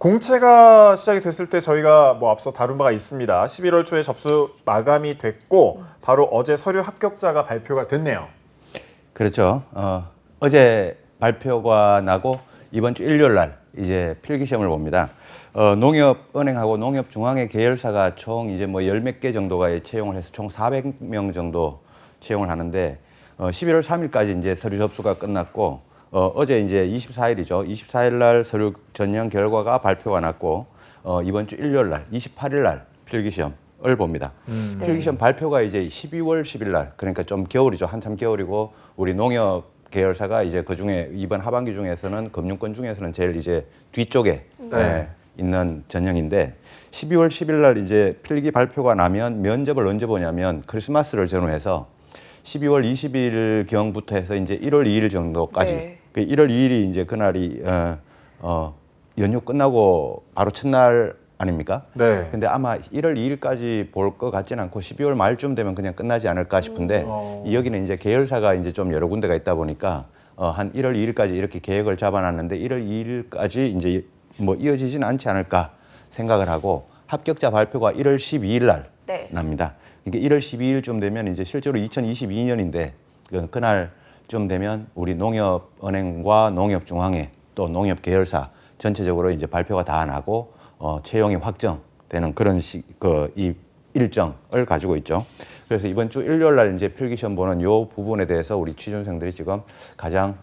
공채가 시작이 됐을 때 저희가 뭐 앞서 다룬 바가 있습니다. 11월 초에 접수 마감이 됐고 바로 어제 서류 합격자가 발표가 됐네요. 그렇죠. 어제 발표가 나고 이번 주 일요일 날 이제 필기 시험을 봅니다. 농협은행하고 농협중앙회 계열사가 총 이제 뭐 열 몇 개 정도가 채용을 해서 총 400명 정도 채용을 하는데 11월 3일까지 이제 서류 접수가 끝났고 어제 이제 24일이죠. 24일 날 서류 전형 결과가 발표가 났고 이번 주 일요일 날 28일 날 필기 시험을 봅니다. 필기 시험 발표가 이제 12월 10일 날 그러니까 좀 겨울이죠. 한참 겨울이고 우리 농협 계열사가 이제 그 중에 이번 하반기 중에서는 금융권 중에서는 제일 이제 뒤쪽에 있는 전형인데 12월 10일 날 이제 필기 발표가 나면 면접을 언제 보냐면 크리스마스를 전후해서 12월 20일 경부터 해서 이제 1월 2일 정도까지 그 1월 2일이 이제 그날이 연휴 끝나고 바로 첫날 아닙니까? 네. 근데 아마 1월 2일까지 볼 것 같지는 않고 12월 말쯤 되면 그냥 끝나지 않을까 싶은데 여기는 이제 계열사가 이제 좀 여러 군데가 있다 보니까 한 1월 2일까지 이렇게 계획을 잡아놨는데 1월 2일까지 이제 뭐 이어지지는 않지 않을까 생각을 하고 합격자 발표가 1월 12일 날 납니다. 그러니까 1월 12일쯤 되면 이제 실제로 2022년인데 그날쯤 되면 우리 농협은행과 농협중앙회 또 농협 계열사 전체적으로 이제 발표가 다 나고 채용이 확정되는 그런 이 일정을 가지고 있죠. 그래서 이번 주 일요일 날 이제 필기시험 보는 이 부분에 대해서 우리 취준생들이 지금 가장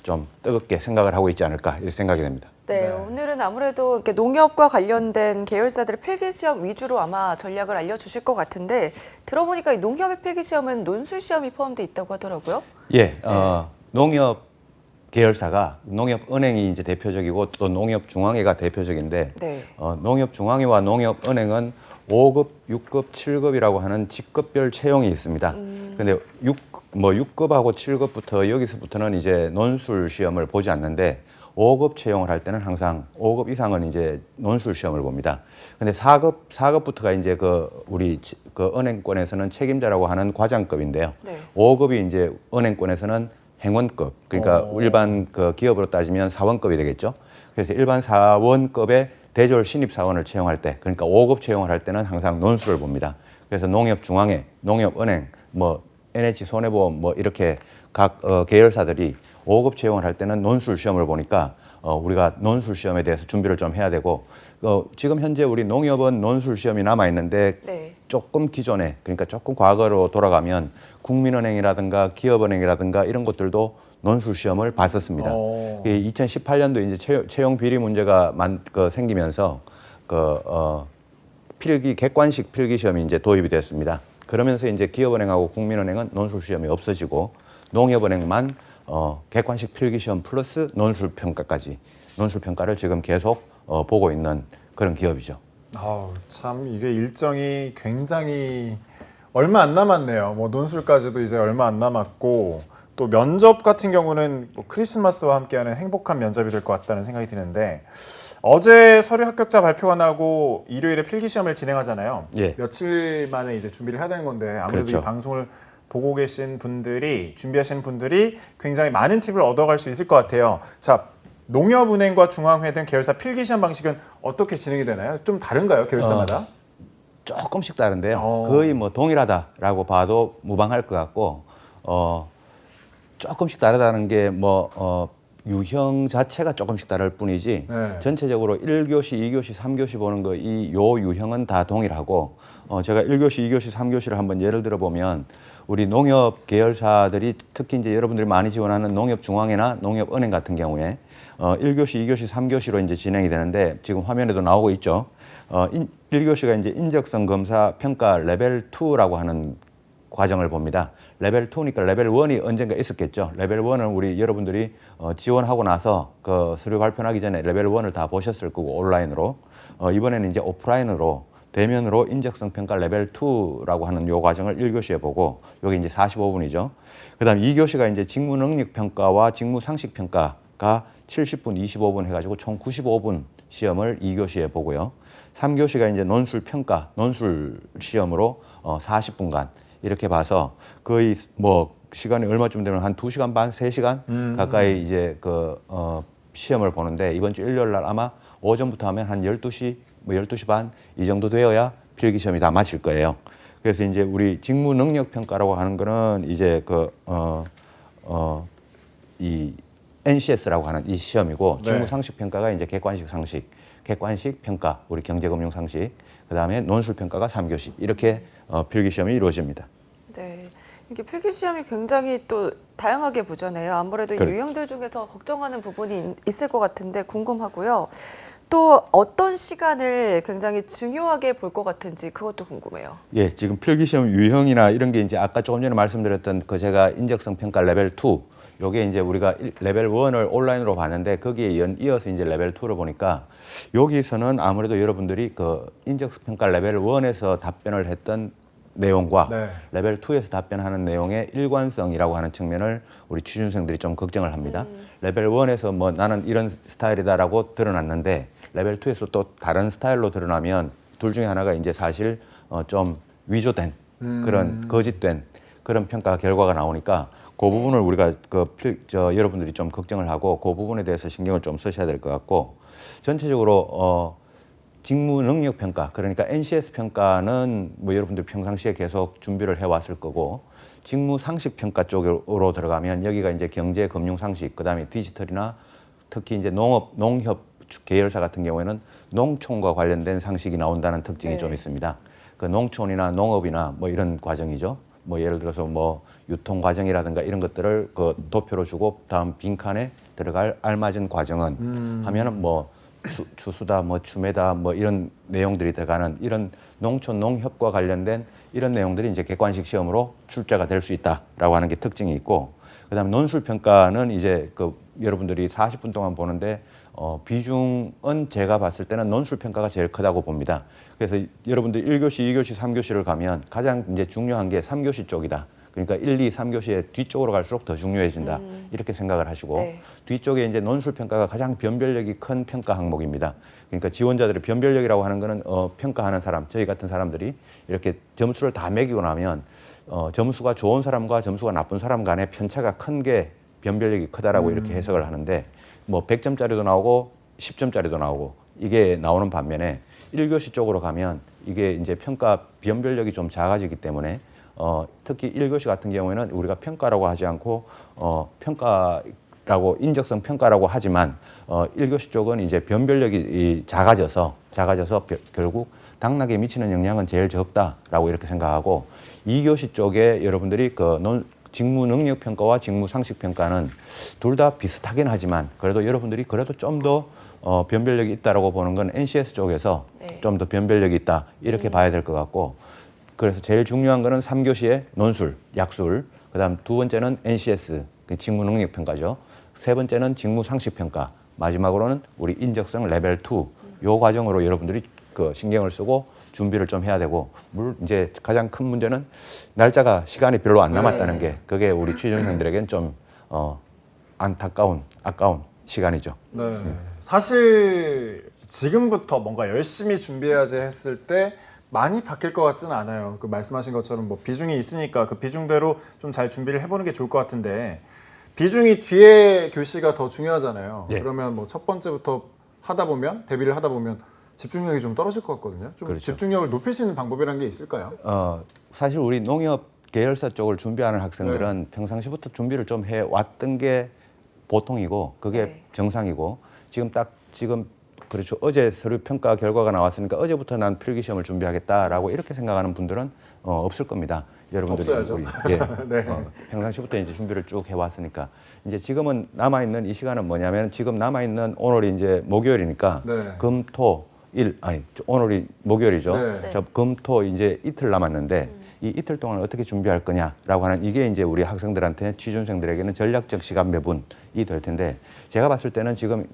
좀 뜨겁게 생각을 하고 있지 않을까 이렇게 생각이 됩니다. 네, 오늘은 아무래도 이렇게 농협과 관련된 계열사들의 필기시험 위주로 아마 전략을 알려주실 것 같은데 들어보니까 이 농협의 필기시험은 논술시험이 포함되어 있다고 하더라고요. 예, 농협 계열사가 농협은행이 이제 대표적이고 또 농협중앙회가 대표적인데 농협중앙회와 농협은행은 5급, 6급, 7급이라고 하는 직급별 채용이 있습니다. 근데 6급하고 7급부터 여기서부터는 이제 논술 시험을 보지 않는데 5급 채용을 할 때는 항상 5급 이상은 이제 논술 시험을 봅니다. 근데 4급부터가 이제 우리 은행권에서는 책임자라고 하는 과장급인데요. 5급이 이제 은행권에서는 행원급, 그러니까 일반 기업으로 따지면 사원급이 되겠죠. 그래서 일반 사원급의 대졸 신입사원을 채용할 때, 그러니까 5급 채용을 할 때는 항상 논술을 봅니다. 그래서 농협중앙회, 농협은행, 뭐 NH손해보험 뭐 이렇게 각 계열사들이 5급 채용을 할 때는 논술 시험을 보니까 우리가 논술 시험에 대해서 준비를 좀 해야 되고 지금 현재 우리 농협은 논술 시험이 남아 있는데 조금 기존에 그러니까 조금 과거로 돌아가면 국민은행이라든가 기업은행이라든가 이런 것들도 논술 시험을 봤었습니다. 2018년도 이제 채용 비리 문제가 생기면서 객관식 필기 시험이 이제 도입이 됐습니다. 그러면서 이제 기업은행하고 국민은행은 논술 시험이 없어지고 농협은행만 객관식 필기시험 플러스 논술 평가를 지금 계속 보고 있는 그런 기업이죠. 참 이게 일정이 굉장히 얼마 안 남았네요. 뭐 논술까지도 이제 얼마 안 남았고 또 면접 같은 경우는 뭐 크리스마스와 함께하는 행복한 면접이 될 것 같다는 생각이 드는데 어제 서류 합격자 발표가 나고 일요일에 필기시험을 진행하잖아요. 며칠 만에 이제 준비를 해야 되는 건데 아무래도 이 방송을 보고 계신 분들이 준비하시는 분들이 굉장히 많은 팁을 얻어갈 수 있을 것 같아요. 자, 농협은행과 중앙회 등 계열사 필기시험 방식은 어떻게 진행이 되나요? 좀 다른가요, 계열사마다? 조금씩 다른데요. 거의 뭐 동일하다라고 봐도 무방할 것 같고 조금씩 다르다는 게 유형 자체가 조금씩 다를 뿐이지 전체적으로 1교시, 2교시, 3교시 보는 요 유형은 다 동일하고 제가 1교시, 2교시, 3교시를 한번 예를 들어 보면 우리 농협 계열사들이 특히 이제 여러분들이 많이 지원하는 농협중앙회나 농협은행 같은 경우에 1교시, 2교시, 3교시로 이제 진행이 되는데 지금 화면에도 나오고 있죠. 1교시가 이제 인적성 검사 평가 레벨 2라고 하는 과정을 봅니다. 레벨 2니까 레벨 1이 언젠가 있었겠죠. 레벨 1은 우리 여러분들이 지원하고 나서 그 서류 발표하기 전에 레벨 1을 다 보셨을 거고 온라인으로 이번에는 이제 오프라인으로 대면으로 인적성 평가 레벨 2라고 하는 요 과정을 1교시에 보고 여기 이제 45분이죠. 그다음 2교시가 이제 직무 능력 평가와 직무 상식 평가가 70분, 25분 해가지고 총 95분 시험을 2교시에 보고요. 3교시가 이제 논술 평가, 논술 시험으로 40분간 이렇게 봐서 거의 뭐 시간이 얼마쯤 되면 한 2시간 반, 3시간 가까이 이제 시험을 보는데 이번 주 일요일 날 아마 오전부터 하면 한 12시, 뭐 12시 반 이 정도 되어야 필기 시험이 다 마칠 거예요. 그래서 이제 우리 직무 능력 평가라고 하는 거는 이제 이 NCS라고 하는 이 시험이고, 직무 상식 평가가 이제 객관식 상식, 객관식 평가, 우리 경제금융 상식, 그다음에 논술 평가가 3교시 이렇게 필기 시험이 이루어집니다. 네, 이게 필기 시험이 굉장히 또 다양하게 보잖아요. 아무래도 그래. 유형들 중에서 걱정하는 부분이 있을 것 같은데 궁금하고요. 또 어떤 시간을 굉장히 중요하게 볼 것 같은지 그것도 궁금해요. 예, 지금 필기 시험 유형이나 이런 게 이제 아까 조금 전에 말씀드렸던 그 제가 인적성 평가 레벨 2, 요게 이제 우리가 레벨 1을 온라인으로 봤는데 거기에 이어서 이제 레벨 2를 보니까 여기서는 아무래도 여러분들이 그 인적성 평가 레벨 1에서 답변을 했던 내용과 레벨 2에서 답변하는 내용의 일관성이라고 하는 측면을 우리 취준생들이 좀 걱정을 합니다. 레벨 1에서 뭐 나는 이런 스타일이다라고 드러났는데 레벨 2에서 또 다른 스타일로 드러나면 둘 중에 하나가 이제 사실 좀 위조된 그런 거짓된 그런 평가 결과가 나오니까 그 부분을 우리가 여러분들이 좀 걱정을 하고 그 부분에 대해서 신경을 좀 쓰셔야 될 것 같고, 전체적으로 직무 능력 평가, 그러니까 NCS 평가는 뭐 여러분들 평상시에 계속 준비를 해왔을 거고, 직무 상식 평가 쪽으로 들어가면 여기가 이제 경제, 금융 상식, 그다음에 디지털이나 특히 이제 농협 계열사 같은 경우에는 농촌과 관련된 상식이 나온다는 특징이 좀 있습니다. 그 농촌이나 농업이나 뭐 이런 과정이죠. 뭐 예를 들어서 뭐 유통 과정이라든가 이런 것들을 그 도표로 주고 다음 빈칸에 들어갈 알맞은 과정은 하면은 뭐 추수다, 뭐 추매다, 뭐 이런 내용들이 들어가는 이런 농촌 농협과 관련된 이런 내용들이 이제 객관식 시험으로 출제가 될 수 있다라고 하는 게 특징이 있고, 그다음에 논술 평가는 이제 그 여러분들이 40분 동안 보는데 비중은 제가 봤을 때는 논술 평가가 제일 크다고 봅니다. 그래서 여러분들 1교시, 2교시, 3교시를 가면 가장 이제 중요한 게 3교시 쪽이다. 그러니까 1, 2, 3교시의 뒤쪽으로 갈수록 더 중요해진다. 이렇게 생각을 하시고, 뒤쪽에 이제 논술 평가가 가장 변별력이 큰 평가 항목입니다. 그러니까 지원자들의 변별력이라고 하는 거는 평가하는 사람, 저희 같은 사람들이 이렇게 점수를 다 매기고 나면 점수가 좋은 사람과 점수가 나쁜 사람 간의 편차가 큰 게 변별력이 크다라고 이렇게 해석을 하는데, 뭐 100점짜리도 나오고 10점짜리도 나오고 이게 나오는 반면에 1교시 쪽으로 가면 이게 이제 평가 변별력이 좀 작아지기 때문에 특히 1교시 같은 경우에는 우리가 평가라고 하지 않고 평가라고 인적성 평가라고 하지만 1교시 쪽은 이제 변별력이 작아져서 결국 당락에 미치는 영향은 제일 적다라고 이렇게 생각하고, 2교시 쪽에 여러분들이 직무 능력 평가와 직무 상식 평가는 둘 다 비슷하긴 하지만 그래도 여러분들이 그래도 좀 더 변별력이 있다라고 보는 건 NCS 쪽에서 좀 더 변별력이 있다 이렇게 봐야 될 것 같고, 그래서 제일 중요한 거는 3교시의 논술, 약술, 그다음 두 번째는 NCS, 직무 능력 평가죠. 세 번째는 직무 상식 평가, 마지막으로는 우리 인적성 레벨 2, 요 과정으로 여러분들이 그 신경을 쓰고 준비를 좀 해야 되고, 물론 이제 가장 큰 문제는 날짜가 시간이 별로 안 남았다는 게 그게 우리 취준생들에겐 좀 아까운 시간이죠. 네. 사실 지금부터 뭔가 열심히 준비해야지 했을 때 많이 바뀔 것 같지는 않아요. 그 말씀하신 것처럼 뭐 비중이 있으니까 그 비중대로 좀 잘 준비를 해보는 게 좋을 것 같은데, 비중이 뒤에 교시가 더 중요하잖아요. 그러면 뭐 첫 번째부터 대비를 하다 보면 집중력이 좀 떨어질 것 같거든요. 좀 그렇죠. 집중력을 높일 수 있는 방법이라는 게 있을까요? 사실 우리 농협 계열사 쪽을 준비하는 학생들은 평상시부터 준비를 좀 해왔던 게 보통이고 그게 정상이고, 지금 그렇죠. 어제 서류 평가 결과가 나왔으니까 어제부터 난 필기 시험을 준비하겠다라고 이렇게 생각하는 분들은 없을 겁니다. 여러분들이 없어야죠. 평상시부터 이제 준비를 쭉 해왔으니까 이제 지금은 남아 있는 이 시간은 뭐냐면, 지금 남아 있는 오늘이 이제 목요일이니까 금, 토, 일, 오늘이 목요일이죠. 금, 토 이제 이틀 남았는데 이 이틀 동안 어떻게 준비할 거냐라고 하는 이게 이제 우리 학생들한테 취준생들에게는 전략적 시간 배분이 될 텐데, 제가 봤을 때는 지금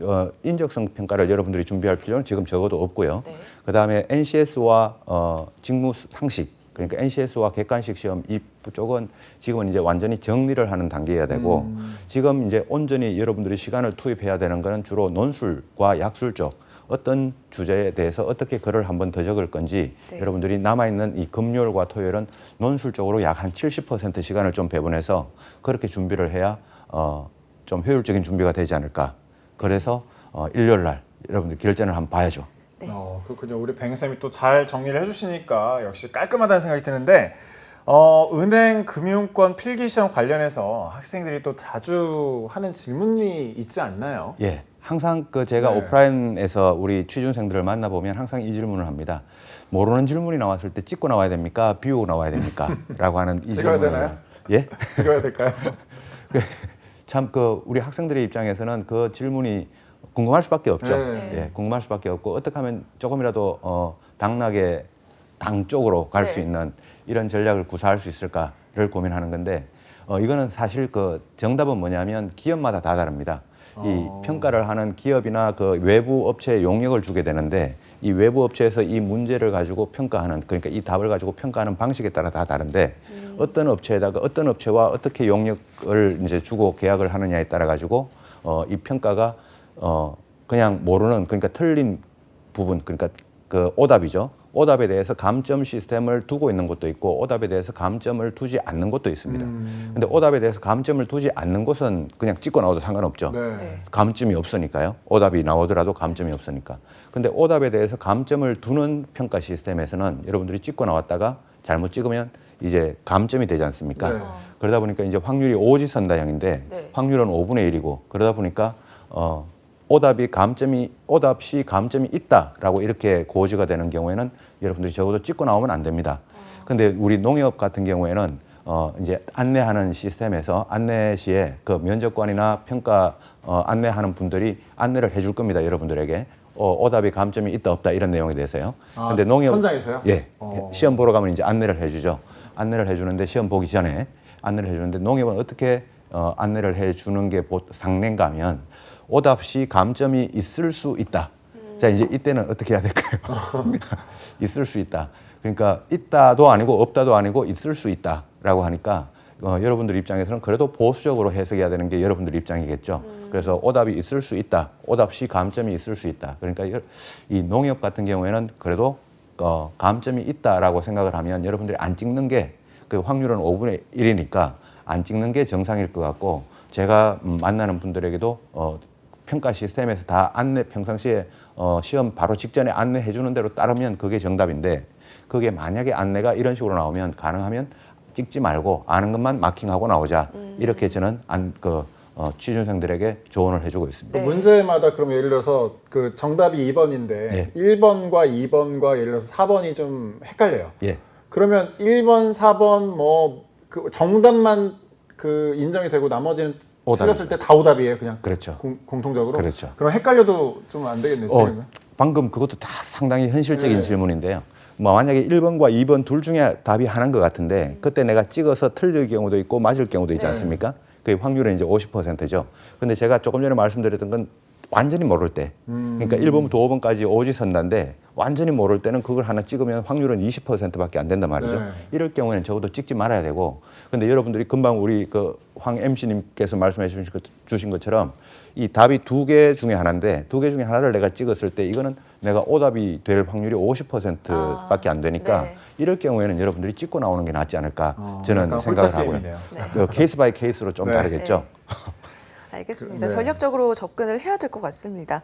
인적성 평가를 여러분들이 준비할 필요는 지금 적어도 없고요. 그다음에 NCS와 직무 상식, 그러니까 NCS와 객관식 시험 이 쪽은 지금은 이제 완전히 정리를 하는 단계여야 되고, 지금 이제 온전히 여러분들이 시간을 투입해야 되는 거는 주로 논술과 약술 쪽 어떤 주제에 대해서 어떻게 글을 한번 더 적을 건지 여러분들이 남아있는 이 금요일과 토요일은 논술 쪽으로 약 한 70% 시간을 좀 배분해서 그렇게 준비를 해야 좀 효율적인 준비가 되지 않을까. 그래서 일요일 날 여러분들 결전을 한번 봐야죠. 네. 그렇군요. 우리 뱅쌤이 또 잘 정리를 해주시니까 역시 깔끔하다는 생각이 드는데 은행 금융권 필기시험 관련해서 학생들이 또 자주 하는 질문이 있지 않나요? 예, 항상 제가 네. 오프라인에서 우리 취준생들을 만나보면 항상 이 질문을 합니다. 모르는 질문이 나왔을 때 찍고 나와야 됩니까? 비우고 나와야 됩니까? 라고 하는 이 찍어야 질문을. 되나요? 예? 찍어야 될까요? 참 우리 학생들의 입장에서는 그 질문이 궁금할 수밖에 없죠. 네. 예, 궁금할 수밖에 없고 어떻게 하면 조금이라도 당락에 당 쪽으로 갈 수 네. 있는 이런 전략을 구사할 수 있을까를 고민하는 건데 이거는 사실 정답은 뭐냐면 기업마다 다 다릅니다. 이 평가를 하는 기업이나 외부 업체에 용역을 주게 되는데 이 외부 업체에서 이 문제를 가지고 평가하는 그러니까 이 답을 가지고 평가하는 방식에 따라 다 다른데 어떤 업체에다가 어떤 업체와 어떻게 용역을 이제 주고 계약을 하느냐에 따라 가지고 이 평가가 그냥 모르는 그러니까 틀린 부분 그러니까 오답이죠. 오답에 대해서 감점 시스템을 두고 있는 것도 있고 오답에 대해서 감점을 두지 않는 것도 있습니다. 근데 오답에 대해서 감점을 두지 않는 것은 그냥 찍고 나와도 상관없죠. 네. 네. 감점이 없으니까요. 오답이 나오더라도 감점이 없으니까. 근데 오답에 대해서 감점을 두는 평가 시스템에서는 여러분들이 찍고 나왔다가 잘못 찍으면 이제 감점이 되지 않습니까? 네. 그러다 보니까 이제 확률이 오지선다형인데 네. 확률은 5분의 1이고 그러다 보니까 오답 시 감점이 있다라고 이렇게 고지가 되는 경우에는 여러분들이 적어도 찍고 나오면 안 됩니다. 근데 우리 농협 같은 경우에는 이제 안내하는 시스템에서 안내 시에 면접관이나 평가 안내하는 분들이 안내를 해줄 겁니다. 여러분들에게 오답이 감점이 있다 없다 이런 내용에 대해서요. 근데 농협 현장에서요? 예, 시험 보러 가면 이제 안내를 해주죠. 안내를 해주는데 시험 보기 전에 안내를 해주는데 농협은 어떻게 안내를 해주는 게 상례인가 하면 오답 시 감점이 있을 수 있다. 자, 이제 이때는 어떻게 해야 될까요? 있을 수 있다. 그러니까 있다도 아니고 없다도 아니고 있을 수 있다라고 하니까 여러분들 입장에서는 그래도 보수적으로 해석해야 되는 게 여러분들 입장이겠죠. 그래서 오답이 있을 수 있다. 오답 시 감점이 있을 수 있다. 그러니까 이 농협 같은 경우에는 그래도 감점이 있다라고 생각을 하면 여러분들이 안 찍는 게 확률은 5분의 1이니까 안 찍는 게 정상일 것 같고 제가 만나는 분들에게도 평가 시스템에서 다 평상시에 시험 바로 직전에 안내해 주는 대로 따르면 그게 정답인데 그게 만약에 안내가 이런 식으로 나오면 가능하면 찍지 말고 아는 것만 마킹하고 나오자 이렇게 저는 취준생들에게 조언을 해주고 있습니다. 네. 문제마다 그럼 예를 들어서 정답이 2번인데 예. 1번과 2번과 예를 들어서 4번이 좀 헷갈려요. 예. 그러면 1번, 4번 정답만 인정이 되고 나머지는 오답이죠. 틀렸을 때 다 오답이에요, 그냥. 그렇죠. 공통적으로. 그렇죠. 그럼 헷갈려도 좀 안 되겠네요, 지금은. 방금 그것도 다 상당히 현실적인 네. 질문인데요. 만약에 1번과 2번 둘 중에 답이 하나인 것 같은데 그때 내가 찍어서 틀릴 경우도 있고 맞을 경우도 있지 네. 않습니까? 그 확률은 이제 50%죠. 근데 제가 조금 전에 말씀드렸던 건 완전히 모를 때, 그러니까 1번부터 5번까지 오지선다인데 완전히 모를 때는 그걸 하나 찍으면 확률은 20%밖에 안 된단 말이죠. 네. 이럴 경우에는 적어도 찍지 말아야 되고, 근데 여러분들이 금방 우리 황 MC님께서 말씀해 주신 것처럼 이 답이 2개 중에 하나인데 2개 중에 하나를 내가 찍었을 때 이거는 내가 오답이 될 확률이 50%밖에 안 되니까 네. 이럴 경우에는 여러분들이 찍고 나오는 게 낫지 않을까 저는 약간 생각을 홀짝 하고요. 게임이네요. 케이스 바이 케이스로 좀 네. 다르겠죠. 알겠습니다. 네. 전략적으로 접근을 해야 될 것 같습니다.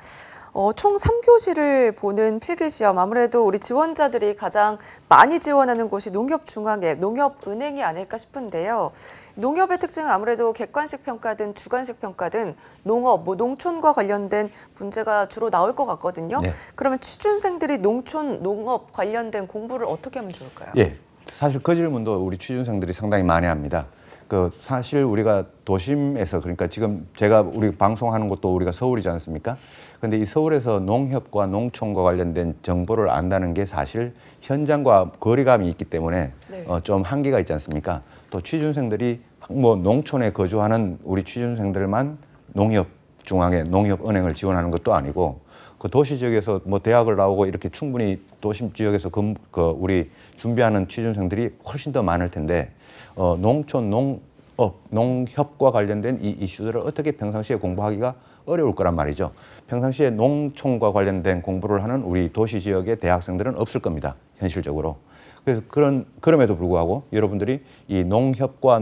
총 3교시를 보는 필기시험, 아무래도 우리 지원자들이 가장 많이 지원하는 곳이 농협중앙회, 농협은행이 아닐까 싶은데요. 농협의 특징은 아무래도 객관식 평가든 주관식 평가든 농업, 농촌과 관련된 문제가 주로 나올 것 같거든요. 네. 그러면 취준생들이 농촌, 농업 관련된 공부를 어떻게 하면 좋을까요? 예, 사실 그 질문도 우리 취준생들이 상당히 많이 합니다. 사실 우리가 도심에서 그러니까 지금 우리 방송하는 곳도 우리가 서울이지 않습니까? 근데 이 서울에서 농협과 농촌과 관련된 정보를 안다는 게 사실 현장과 거리감이 있기 때문에 네. 좀 한계가 있지 않습니까? 또 취준생들이 농촌에 거주하는 우리 취준생들만 농협중앙회, 농협은행을 지원하는 것도 아니고 도시 지역에서 대학을 나오고 이렇게 충분히 도심 지역에서 우리 준비하는 취준생들이 훨씬 더 많을 텐데 농촌, 농업, 농협과 관련된 이 이슈들을 어떻게 평상시에 공부하기가 어려울 거란 말이죠. 평상시에 농촌과 관련된 공부를 하는 우리 도시 지역의 대학생들은 없을 겁니다. 현실적으로. 그래서 그럼에도 불구하고 여러분들이 이 농협과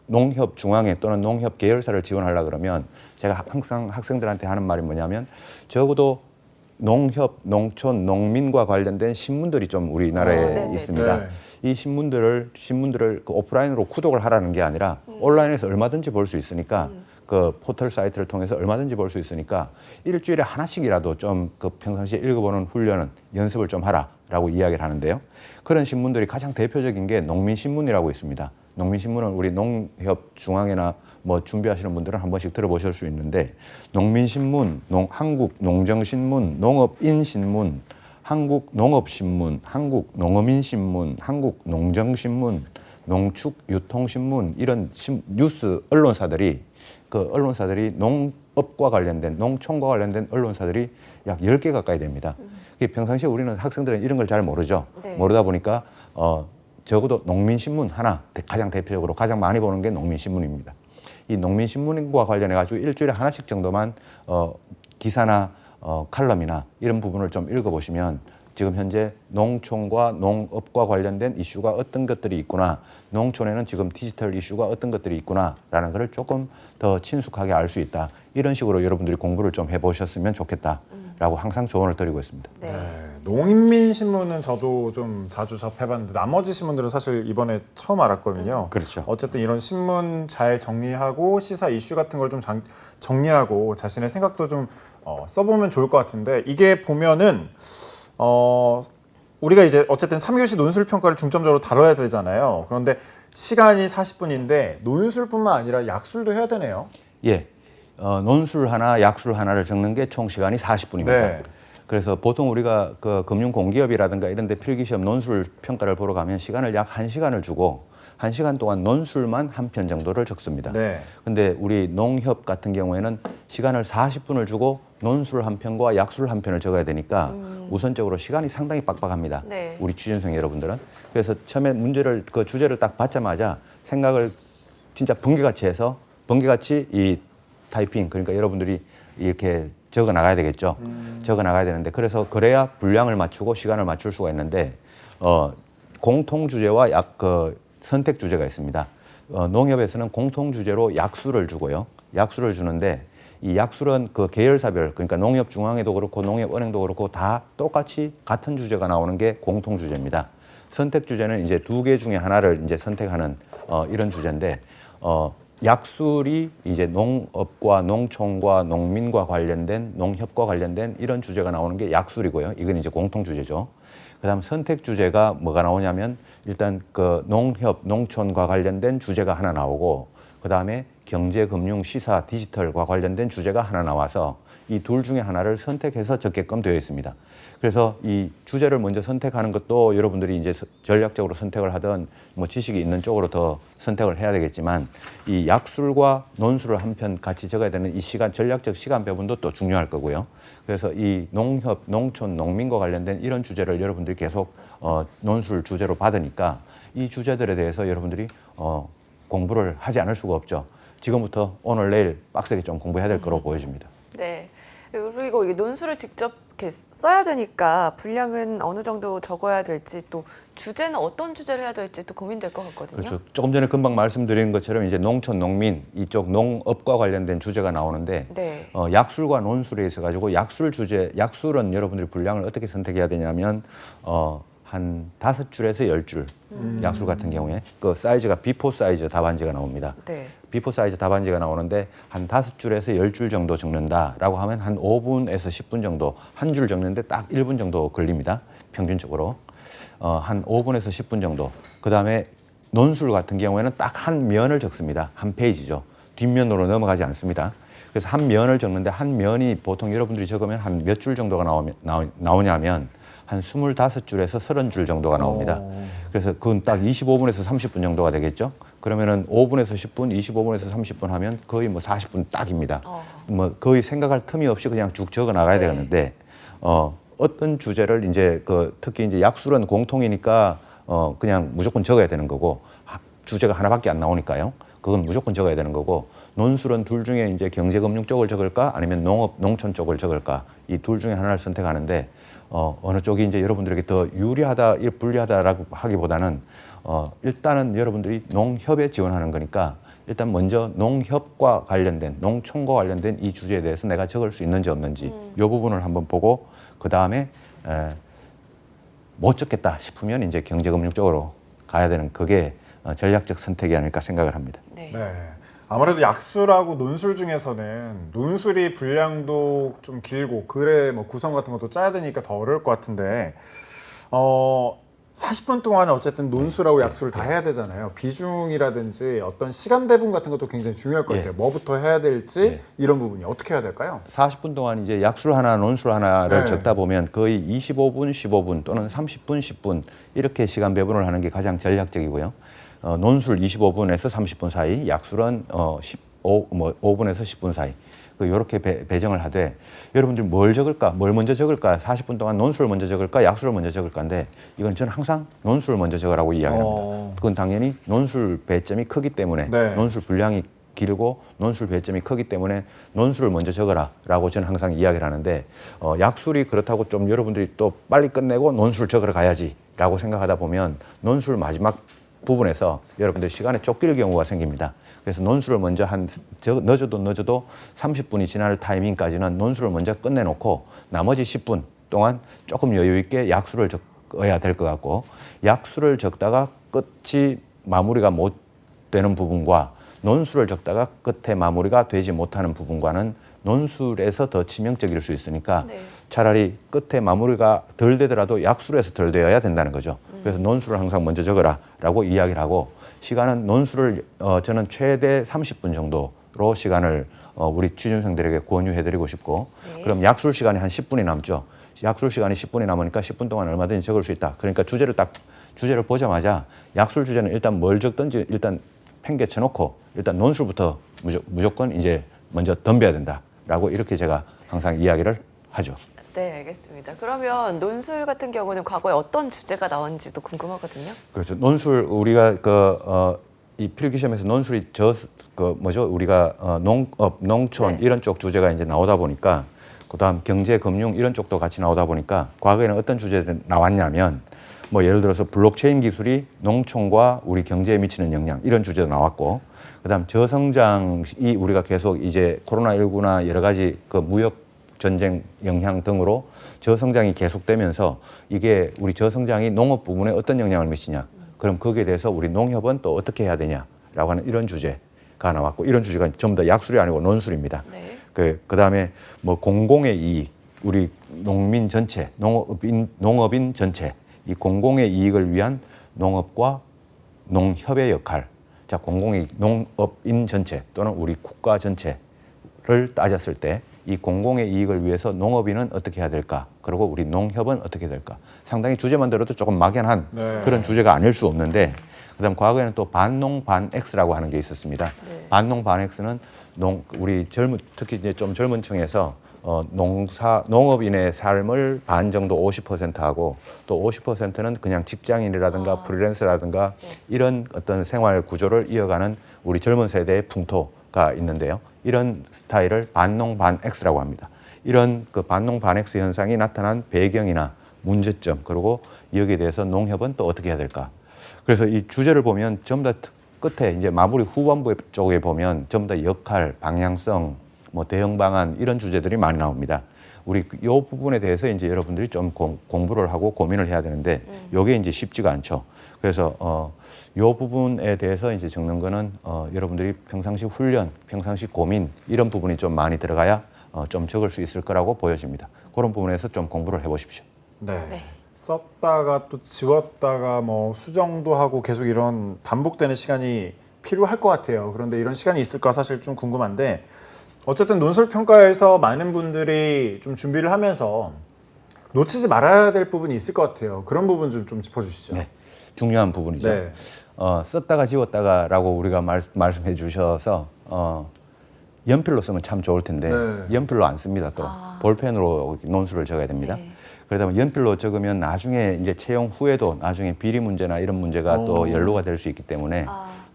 농협 중앙회 또는 농협 계열사를 지원하려 그러면 제가 항상 학생들한테 하는 말이 뭐냐면 적어도 농협, 농촌, 농민과 관련된 신문들이 좀 우리나라에 네네. 있습니다. 네. 이 신문들을 그 오프라인으로 구독을 하라는 게 아니라 온라인에서 얼마든지 볼 수 있으니까 그 포털 사이트를 통해서 얼마든지 볼 수 있으니까 일주일에 하나씩이라도 좀 그 평상시에 읽어보는 훈련은 연습을 좀 하라라고 이야기를 하는데요. 그런 신문들이 가장 대표적인 게 농민신문이라고 있습니다. 농민신문은 우리 농협 중앙회나 뭐 준비하시는 분들은 한 번씩 들어보실 수 있는데 농민신문, 한국농정신문, 농업인신문, 한국농업신문, 한국농어민신문, 한국농정신문, 농축유통신문 이런 뉴스 언론사들이 그 언론사들이 농업과 관련된 농촌과 관련된 언론사들이 약 10개 가까이 됩니다. 평상시에 우리는 학생들은 이런 걸 잘 모르죠. 네. 모르다 보니까 적어도 농민신문 하나 가장 대표적으로 가장 많이 보는 게 농민신문입니다. 이 농민신문과 관련해 가지고 일주일에 하나씩 정도만 기사나 칼럼이나 이런 부분을 좀 읽어보시면 지금 현재 농촌과 농업과 관련된 이슈가 어떤 것들이 있구나, 농촌에는 지금 디지털 이슈가 어떤 것들이 있구나라는 것을 조금 더 친숙하게 알 수 있다. 이런 식으로 여러분들이 공부를 좀 해보셨으면 좋겠다라고 항상 조언을 드리고 있습니다. 네. 농민신문은 저도 좀 자주 접해봤는데 나머지 신문들은 사실 이번에 처음 알았거든요. 그렇죠. 어쨌든 이런 신문 잘 정리하고 시사 이슈 같은 걸 좀 정리하고 자신의 생각도 좀 써보면 좋을 것 같은데 이게 보면은 우리가 이제 어쨌든 3교시 논술평가를 중점적으로 다뤄야 되잖아요. 그런데 시간이 40분인데 논술뿐만 아니라 약술도 해야 되네요. 예, 논술 하나, 약술 하나를 적는 게 총 시간이 40분입니다. 네. 그래서 보통 우리가 그 금융공기업이라든가 이런 데 필기시험 논술 평가를 보러 가면 시간을 약 1시간을 주고 1시간 동안 논술만 한 편 정도를 적습니다. 네. 근데 우리 농협 같은 경우에는 시간을 40분을 주고 논술 한 편과 약술 한 편을 적어야 되니까 우선적으로 시간이 상당히 빡빡합니다. 네. 우리 취준생 여러분들은. 그래서 처음에 문제를 그 주제를 딱 받자마자 생각을 진짜 번개같이 해서 번개같이 이 타이핑 그러니까 여러분들이 이렇게 적어 나가야 되겠죠. 적어 나가야 되는데 그래서 그래야 분량을 맞추고 시간을 맞출 수가 있는데 공통 주제와 선택 주제가 있습니다. 농협에서는 공통 주제로 약수를 주고요. 약수를 주는데 이 약술은 그 계열사별 그러니까 농협중앙회도 그렇고 농협은행도 그렇고 다 똑같이 같은 주제가 나오는 게 공통 주제입니다. 선택 주제는 이제 2개 중에 하나를 이제 선택하는 이런 주제인데 약술이 이제 농업과 농촌과 농민과 관련된 농협과 관련된 이런 주제가 나오는 게 약술이고요. 이건 이제 공통 주제죠. 그다음 선택 주제가 뭐가 나오냐면 일단 그 농협, 농촌과 관련된 주제가 하나 나오고 그다음에 경제, 금융, 시사, 디지털과 관련된 주제가 하나 나와서 이 둘 중에 하나를 선택해서 적게끔 되어 있습니다. 그래서 이 주제를 먼저 선택하는 것도 여러분들이 이제 전략적으로 선택을 하든 뭐 지식이 있는 쪽으로 더 선택을 해야 되겠지만 이 약술과 논술을 한 편 같이 적어야 되는 이 시간, 전략적 시간 배분도 또 중요할 거고요. 그래서 이 농협, 농촌, 농민과 관련된 이런 주제를 여러분들이 계속 논술 주제로 받으니까 이 주제들에 대해서 여러분들이 공부를 하지 않을 수가 없죠. 지금부터 오늘 내일 빡세게 좀 공부해야 될 거로 보여집니다. 네. 그리고 이 논술을 직접 이렇게 써야 되니까 분량은 어느 정도 적어야 될지 또 주제는 어떤 주제를 해야 될지 또 고민될 것 같거든요. 그렇죠. 조금 전에 금방 말씀드린 것처럼 이제 농촌, 농민 이쪽 농업과 관련된 주제가 나오는데 네. 약술과 논술에 있어 가지고 약술 주제, 약술은 여러분들이 분량을 어떻게 선택해야 되냐면 한 5줄에서 10줄 약술 같은 경우에 그 사이즈가 비포 사이즈 답안지가 나옵니다. 네. 비포 사이즈 답안지가 나오는데 한 5줄에서 10줄 정도 적는다라고 하면 한 5분에서 10분 정도 한 줄 적는데 딱 1분 정도 걸립니다. 평균적으로. 한 5분에서 10분 정도. 그다음에 논술 같은 경우에는 딱 한 면을 적습니다. 한 페이지죠. 뒷면으로 넘어가지 않습니다. 그래서 한 면을 적는데 한 면이 보통 여러분들이 적으면 한 몇 줄 정도가 나오냐면 한 25줄에서 30줄 정도가 나옵니다. 그래서 그건 딱 25분에서 30분 정도가 되겠죠. 그러면은 5분에서 10분, 25분에서 30분 하면 거의 뭐 40분 딱입니다. 뭐 거의 생각할 틈이 없이 그냥 쭉 적어 나가야 네. 되는데 어떤 주제를 이제 특히 이제 약술은 공통이니까 그냥 무조건 적어야 되는 거고 주제가 하나밖에 안 나오니까요. 그건 무조건 적어야 되는 거고 논술은 둘 중에 이제 경제금융 쪽을 적을까 아니면 농업, 농촌 쪽을 적을까 이 둘 중에 하나를 선택하는데 어느 쪽이 이제 여러분들에게 더 유리하다, 불리하다라고 하기보다는 일단은 여러분들이 농협에 지원하는 거니까 일단 먼저 농협과 관련된, 농촌과 관련된 이 주제에 대해서 내가 적을 수 있는지 없는지 이 부분을 한번 보고 그 다음에 못 적겠다 싶으면 이제 경제금융 쪽으로 가야 되는 그게 전략적 선택이 아닐까 생각을 합니다. 네. 네. 아무래도 약술하고 논술 중에서는 논술이 분량도 좀 길고 글의 뭐 구성 같은 것도 짜야 되니까 더 어려울 것 같은데 40분 동안은 어쨌든 논술하고 약술을 다 해야 되잖아요. 비중이라든지 어떤 시간 배분 같은 것도 굉장히 중요할 것 같아요. 뭐부터 해야 될지 이런 부분이 어떻게 해야 될까요? 40분 동안 이제 약술 하나, 논술 하나를 네. 적다 보면 거의 25분, 15분 또는 30분, 10분 이렇게 시간 배분을 하는 게 가장 전략적이고요. 논술 25분에서 30분 사이, 약술은 5분에서 10분 사이. 이렇게 배정을 하되 여러분들이 뭘 적을까, 뭘 먼저 적을까, 40분 동안 논술을 먼저 적을까, 약술을 먼저 적을까인데 이건 저는 항상 논술을 먼저 적으라고 이야기합니다. 그건 당연히 논술 배점이 크기 때문에 네. 논술 분량이 길고 논술 배점이 크기 때문에 논술을 먼저 적어라라고 저는 항상 이야기를 하는데 약술이 그렇다고 좀 여러분들이 또 빨리 끝내고 논술 적으러 가야지라고 생각하다 보면 논술 마지막 부분에서 여러분들 시간에 쫓길 경우가 생깁니다. 그래서 논술을 먼저 늦어도 30분이 지날 타이밍까지는 논술을 먼저 끝내놓고 나머지 10분 동안 조금 여유 있게 약술을 적어야 될 것 같고 약술을 적다가 끝이 마무리가 못 되는 부분과 논술을 적다가 끝에 마무리가 되지 못하는 부분과는 논술에서 더 치명적일 수 있으니까 네. 차라리 끝에 마무리가 덜 되더라도 약술에서 덜 되어야 된다는 거죠. 그래서 논술을 항상 먼저 적어라라고 이야기를 하고 시간은 논술을 저는 최대 30분 정도로 시간을 우리 취준생들에게 권유해드리고 싶고 네. 그럼 약술 시간이 한 10분이 남죠. 약술 시간이 10분이 남으니까 10분 동안 얼마든지 적을 수 있다. 그러니까 주제를 보자마자 약술 주제는 일단 뭘 적든지 일단 팽개쳐 놓고 일단 논술부터 무조건 이제 먼저 덤벼야 된다라고 이렇게 제가 항상 이야기를 하죠. 네, 알겠습니다. 그러면 논술 같은 경우는 과거에 어떤 주제가 나온지도 궁금하거든요. 그렇죠. 논술 우리가 이 필기시험에서 논술이 우리가 농업, 농촌 네. 이런 쪽 주제가 이제 나오다 보니까 그다음 경제, 금융 이런 쪽도 같이 나오다 보니까 과거에는 어떤 주제들이 나왔냐면 뭐 예를 들어서 블록체인 기술이 농촌과 우리 경제에 미치는 영향 이런 주제도 나왔고 그다음 저성장이 우리가 계속 이제 코로나19나 여러 가지 그 무역 전쟁 영향 등으로 저성장이 계속되면서 이게 우리 저성장이 농업 부분에 어떤 영향을 미치냐. 그럼 거기에 대해서 우리 농협은 또 어떻게 해야 되냐라고 하는 이런 주제가 나왔고 이런 주제가 전부 다 약술이 아니고 논술입니다. 네. 그다음에 뭐 공공의 이익, 우리 농민 전체, 농업인 전체 이 공공의 이익을 위한 농업과 농협의 역할. 자, 공공의 농업인 전체 또는 우리 국가 전체를 따졌을 때 이 공공의 이익을 위해서 농업인은 어떻게 해야 될까? 그리고 우리 농협은 어떻게 될까? 상당히 주제만 들어도 조금 막연한 네. 그런 주제가 아닐 수 없는데 그다음 과거에는 또 반농 반X라고 하는 게 있었습니다. 네. 반농 반X는 우리 특히 이제 좀 젊은 층에서 농업인의 삶을 반 정도 50%하고 또 50%는 그냥 직장인이라든가 프리랜서라든가 이런 어떤 생활 구조를 이어가는 우리 젊은 세대의 풍토가 있는데요. 이런 스타일을 반농 반X라고 합니다. 이런 그 반농 반X 현상이 나타난 배경이나 문제점 그리고 여기에 대해서 농협은 또 어떻게 해야 될까? 그래서 이 주제를 보면 전부 다 끝에 이제 마무리 후반부 쪽에 보면 전부 다 역할, 방향성, 뭐 대응 방안 이런 주제들이 많이 나옵니다. 우리 이 부분에 대해서 이제 여러분들이 좀 공부를 하고 고민을 해야 되는데 이게 이제 쉽지가 않죠. 그래서 이 부분에 대해서 이제 적는 거는 여러분들이 평상시 훈련, 평상시 고민 이런 부분이 좀 많이 들어가야 좀 적을 수 있을 거라고 보여집니다. 그런 부분에서 좀 공부를 해보십시오. 네. 네. 썼다가 또 지웠다가 뭐 수정도 하고 계속 이런 반복되는 시간이 필요할 것 같아요. 그런데 이런 시간이 있을까 사실 좀 궁금한데 어쨌든 논술 평가에서 많은 분들이 좀 준비를 하면서 놓치지 말아야 될 부분이 있을 것 같아요. 그런 부분 좀 짚어주시죠. 네, 중요한 부분이죠. 네. 썼다가 지웠다가라고 우리가 말씀해 주셔서 연필로 쓰면 참 좋을 텐데 네. 연필로 안 씁니다. 또 볼펜으로 논술을 적어야 됩니다. 네. 그러다 보면 연필로 적으면 나중에 이제 채용 후에도 나중에 비리 문제나 이런 문제가 또 연루가 될 수 있기 때문에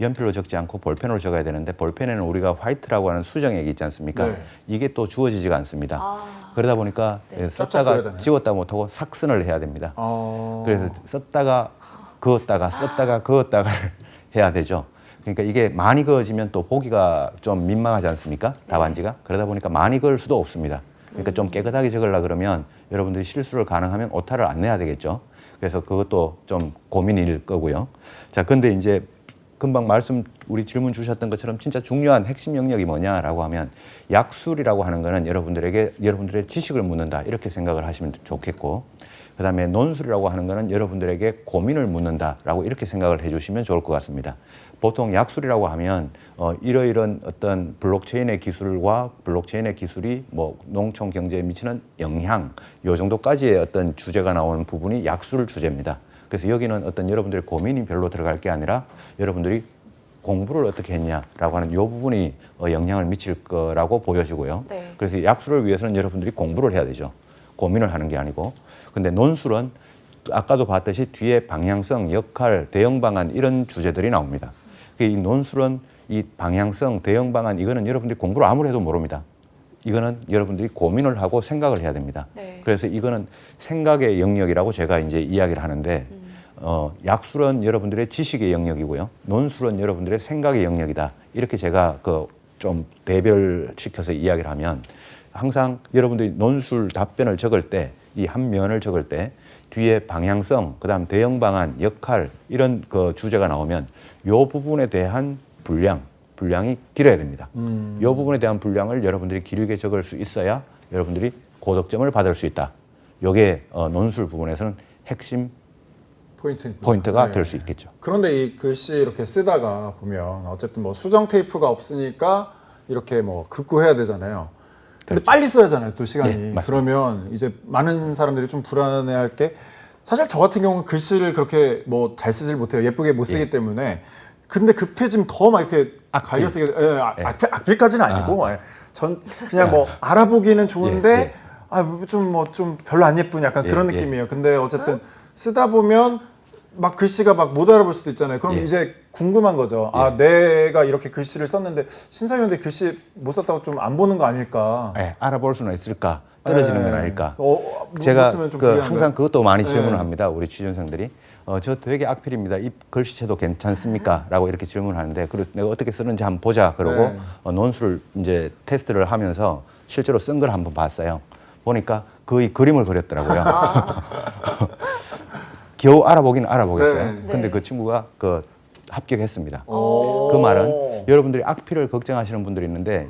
연필로 적지 않고 볼펜으로 적어야 되는데 볼펜에는 우리가 화이트라고 하는 수정액이 있지 않습니까? 네. 이게 또 주어지지가 않습니다. 그러다 보니까 네. 쫙쫙 그려야 썼다가 되나요? 지웠다 못하고 삭선을 해야 됩니다. 어... 그래서 썼다가 그었다가 해야 되죠. 그러니까 이게 많이 그어지면 또 보기가 좀 민망하지 않습니까? 답안지가. 그러다 보니까 많이 그을 수도 없습니다. 그러니까 좀 깨끗하게 적으려 그러면 여러분들이 실수를 가능하면 오타를 안 내야 되겠죠. 그래서 그것도 좀 고민일 거고요. 자, 근데 이제 금방 우리 질문 주셨던 것처럼 진짜 중요한 핵심 영역이 뭐냐라고 하면 약술이라고 하는 거는 여러분들의 지식을 묻는다 이렇게 생각을 하시면 좋겠고, 그다음에 논술이라고 하는 거는 여러분들에게 고민을 묻는다라고 이렇게 생각을 해주시면 좋을 것 같습니다. 보통 약술이라고 하면 이러이런 어떤 블록체인의 기술과 블록체인의 기술이 뭐 농촌 경제에 미치는 영향 요 정도까지의 어떤 주제가 나오는 부분이 약술 주제입니다. 그래서 여기는 어떤 여러분들의 고민이 별로 들어갈 게 아니라 여러분들이 공부를 어떻게 했냐라고 하는 이 부분이 영향을 미칠 거라고 보여지고요. 네. 그래서 약술을 위해서는 여러분들이 공부를 해야 되죠. 고민을 하는 게 아니고. 근데 논술은 아까도 봤듯이 뒤에 방향성, 역할, 대응 방안 이런 주제들이 나옵니다. 이 논술은 이 방향성, 대응 방안 이거는 여러분들이 공부를 아무리 해도 모릅니다. 이거는 여러분들이 고민을 하고 생각을 해야 됩니다. 네. 그래서 이거는 생각의 영역이라고 제가 이제 이야기를 하는데 약술은 여러분들의 지식의 영역이고요. 논술은 여러분들의 생각의 영역이다. 이렇게 제가 좀 대별시켜서 이야기를 하면 항상 여러분들이 논술 답변을 적을 때 이 한 면을 적을 때 뒤에 방향성, 그다음 대응 방안, 역할 이런 주제가 나오면 이 부분에 대한 분량이 길어야 됩니다. 이 부분에 대한 분량을 여러분들이 길게 적을 수 있어야 여러분들이 고득점을 받을 수 있다. 이게 논술 부분에서는 핵심 포인트가 네. 될 수 있겠죠. 그런데 이 글씨 이렇게 쓰다가 보면 어쨌든 뭐 수정 테이프가 없으니까 이렇게 뭐 긋고 해야 되잖아요. 근데 그렇죠. 빨리 써야잖아요, 또 시간이. 네, 맞습니다. 그러면 이제 많은 사람들이 좀 불안해할 게, 사실 저 같은 경우는 글씨를 그렇게 뭐 잘 쓰질 못해요. 예쁘게 못 쓰기 때문에. 근데 급해지면 더 막 이렇게 갈겨 쓰게, 악필까지는 아니고, 전 그냥 뭐 알아보기는 좋은데, 좀 별로 안 예쁜 약간 그런 느낌이에요. 근데 어쨌든 쓰다 보면 막 글씨가 막 못 알아볼 수도 있잖아요. 그럼 이제 궁금한 거죠. 내가 이렇게 글씨를 썼는데 심사위원들 글씨 못 썼다고 좀 안 보는 거 아닐까? 알아볼 수는 있을까? 떨어지는 건 아닐까? 제가 제가 항상 그것도 많이 질문을 합니다. 우리 취준생들이. 저 되게 악필입니다. 이 글씨체도 괜찮습니까? 라고 이렇게 질문하는데, 그리고 내가 어떻게 쓰는지 한번 보자. 그러고 논술을 이제 테스트를 하면서 실제로 쓴 걸 한번 봤어요. 보니까 거의 그림을 그렸더라고요. 겨우 알아보긴 알아보겠어요. 근데 그 친구가 합격했습니다. 그 말은 여러분들이 악필을 걱정하시는 분들이 있는데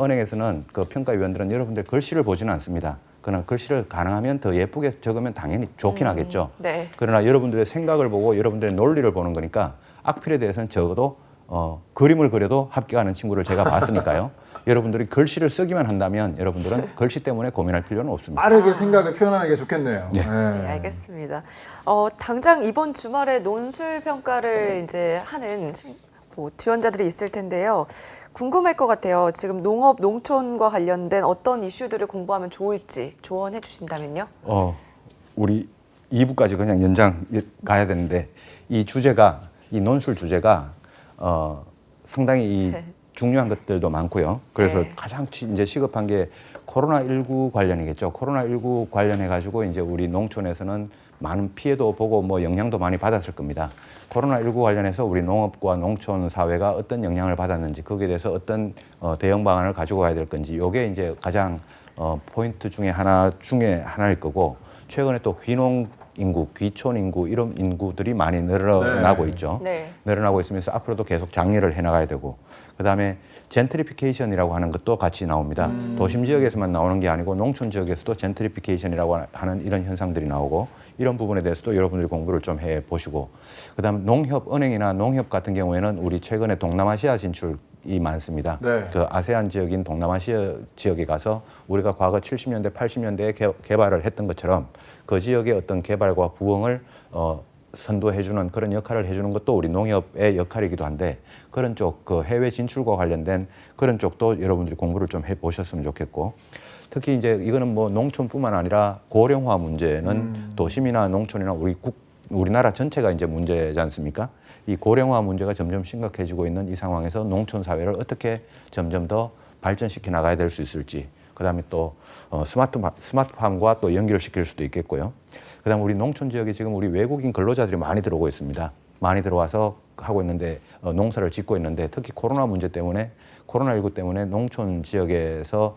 은행에서는 평가위원들은 여러분들 글씨를 보지는 않습니다. 그러나 글씨를 가능하면 더 예쁘게 적으면 당연히 좋긴 하겠죠. 네. 그러나 여러분들의 생각을 보고 여러분들의 논리를 보는 거니까 악필에 대해서는 적어도 그림을 그려도 합격하는 친구를 제가 봤으니까요. 여러분들이 글씨를 쓰기만 한다면 여러분들은 글씨 때문에 고민할 필요는 없습니다. 빠르게 생각을 표현하는 게 좋겠네요. 네, 알겠습니다. 당장 이번 주말에 논술 평가를 이제 하는 지원자들이 있을 텐데요. 궁금할 것 같아요. 지금 농업, 농촌과 관련된 어떤 이슈들을 공부하면 좋을지 조언해 주신다면요. 우리 2부까지 그냥 연장 가야 되는데 이 논술 주제가 상당히 중요한 것들도 많고요. 그래서 가장 이제 시급한 게 코로나19 관련이겠죠. 코로나19 관련해가지고 이제 우리 농촌에서는 많은 피해도 보고 뭐 영향도 많이 받았을 겁니다. 코로나19 관련해서 우리 농업과 농촌 사회가 어떤 영향을 받았는지 거기에 대해서 어떤 대응 방안을 가지고 가야 될 건지 이게 이제 가장 포인트 중에 하나일 거고, 최근에 또 귀농 인구, 귀촌 인구 이런 인구들이 많이 늘어나고 있죠. 늘어나고 있으면서 앞으로도 계속 장려를 해나가야 되고, 그다음에 젠트리피케이션이라고 하는 것도 같이 나옵니다. 도심 지역에서만 나오는 게 아니고 농촌 지역에서도 젠트리피케이션이라고 하는 이런 현상들이 나오고, 이런 부분에 대해서도 여러분들이 공부를 좀 해보시고, 그다음에 농협, 은행이나 농협 같은 경우에는 우리 최근에 동남아시아 진출이 많습니다. 그 아세안 지역인 동남아시아 지역에 가서 우리가 과거 70년대, 80년대에 개발을 했던 것처럼 그 지역의 어떤 개발과 부흥을 선도해주는 그런 역할을 해주는 것도 우리 농협의 역할이기도 한데, 그런 쪽 해외 진출과 관련된 그런 쪽도 여러분들이 공부를 좀 해보셨으면 좋겠고, 특히 이제 이거는 뭐 농촌뿐만 아니라 고령화 문제는 도심이나 농촌이나 우리나라 전체가 이제 문제지 않습니까? 이 고령화 문제가 점점 심각해지고 있는 이 상황에서 농촌 사회를 어떻게 점점 더 발전시켜 나가야 될 수 있을지, 그다음에 또 스마트팜과 또 연결시킬 수도 있겠고요. 그다음 우리 농촌 지역에 지금 우리 외국인 근로자들이 많이 들어오고 있습니다. 많이 들어와서 하고 있는데 농사를 짓고 있는데, 특히 코로나 문제 때문에, 코로나19 때문에 농촌 지역에서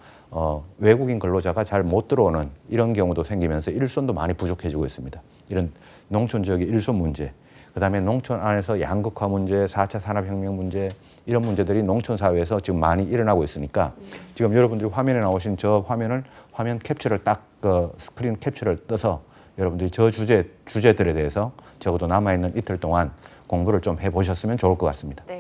외국인 근로자가 잘 못 들어오는 이런 경우도 생기면서 일손도 많이 부족해지고 있습니다. 이런 농촌 지역의 일손 문제, 그다음에 농촌 안에서 양극화 문제, 4차 산업혁명 문제 이런 문제들이 농촌 사회에서 지금 많이 일어나고 있으니까 지금 여러분들이 화면에 나오신 저 화면 캡처를 딱 스크린 캡처를 떠서 여러분들이 저 주제들에 대해서 적어도 남아있는 이틀 동안 공부를 좀 해보셨으면 좋을 것 같습니다. 네.